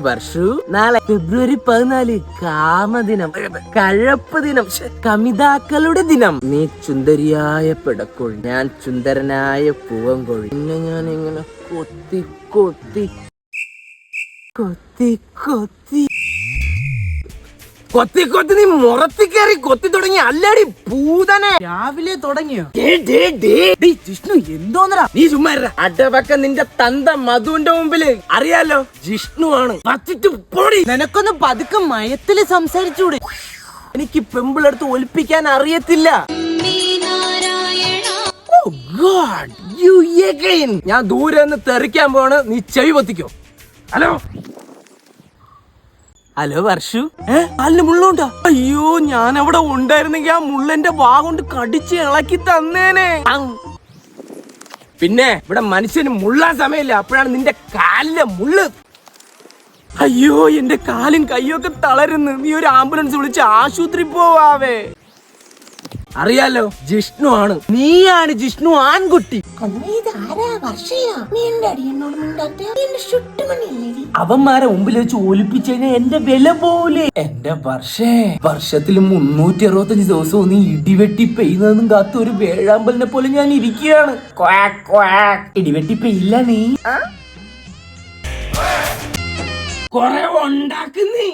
വർഷു നാളെ ഫെബ്രുവരി 14 കാമദിനം, കഴപ്പ് ദിനം, കമിതാക്കളുടെ ദിനം. നീ ചുന്ദരിയായ പിടക്കോഴി, ഞാൻ ചുന്ദരനായ പൂവൻകോഴി. പിന്നെ ഞാൻ ഇങ്ങനെ കൊത്തി കൊത്തി കൊത്തി കൊത്തി കൊത്തി കൊത്തി നീ മുറത്തി കയറി കൊത്തി തുടങ്ങി അല്ലടി പൂതനെ. രാവിലെ തുടങ്ങിയോ? ജിഷ്ണു എന്തോന്നടാ നീ ചുമ്മാ അടവക്ക നിന്റെ തന്ത മധുവിന്റെ മുമ്പില് അറിയാലോ ജിഷ്ണു ആണ്. പൊടി, നിനക്കൊന്ന് പതുക്കെ മയത്തില് സംസാരിച്ചൂടെ? എനിക്ക് പെമ്പിളെടുത്ത് ഒലിപ്പിക്കാൻ അറിയത്തില്ല. ഞാൻ ദൂരെ നിന്ന് തെറിക്കാൻ പോണ്, നീ ചെവി പൊത്തിക്കോ. ഹലോ ഹലോ വർഷു, അല്ല മുള്ളുണ്ടാ? അയ്യോ, ഞാൻ അവിടെ ഉണ്ടായിരുന്നെങ്കിൽ ആ മുള്ളന്റെ വാ കൊണ്ട് കടിച്ച് ഇളക്കി തന്നേനെ. പിന്നെ ഇവിടെ മനുഷ്യന് മുള്ളാൻ സമയമില്ല, അപ്പോഴാണ് നിന്റെ കാലിലെ മുള്ള്. അയ്യോ, എന്റെ കാലും കയ്യൊക്കെ തളരുന്നു. നീ ഒരു ആംബുലൻസ് വിളിച്ച് ആശുപത്രി പോവാവേ. അറിയാലോ, ജിഷ്ണു ആണ്. നീയാണ് ജിഷ്ണു ആൺകുട്ടി. അവന്മാരെ മുമ്പിൽ വെച്ച് ഒലിപ്പിച്ചതിന് എന്റെ വില പോലെ. എന്റെ വർഷത്തിൽ 365 ദിവസവും നീ ഇടിവെട്ടി പെയ്യുന്നതും കാത്ത് ഒരു വേഴാമ്പലിനെ പോലെ ഞാൻ ഇരിക്കുകയാണ്. ഇടിവെട്ടി പെയ്യില്ല നീ, കൊറേ ഉണ്ടാക്കുന്നീ.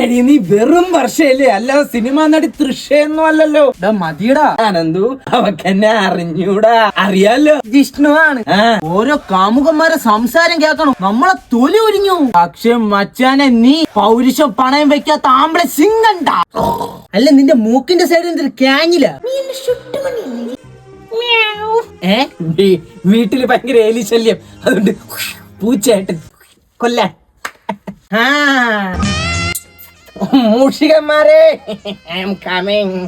എടി നീ വെറും വർഷയല്ലേ, അല്ലാതെ സിനിമ നടി തൃശ്യൊന്നും അല്ലല്ലോ. മതിയടാ അനന്തു, അവക്കെന്നെ അറിഞ്ഞൂടാ. അറിയാലോ, ജിഷ്ണു ആണ്. ഓരോ കാമുകന്മാരെ സംസാരം കേൾക്കണം, നമ്മളെ തൊലി ഉരിഞ്ഞു. പക്ഷെ മച്ചാനെ, നീ പൗരുഷം പണയം വെക്കാത്ത ആമ്പളെ സിംഗണ്ട. അല്ല, നിന്റെ മൂക്കിന്റെ സൈഡിൽ എന്തൊരു ക്യാങ്ങില. വീട്ടില് ഭയങ്കര എലി ശല്യം, അതുകൊണ്ട് പൂച്ചയായിട്ട് കൊല്ലാൻ. മൂഷികന്മാരെ, ഐ ആം കമ്മിങ്.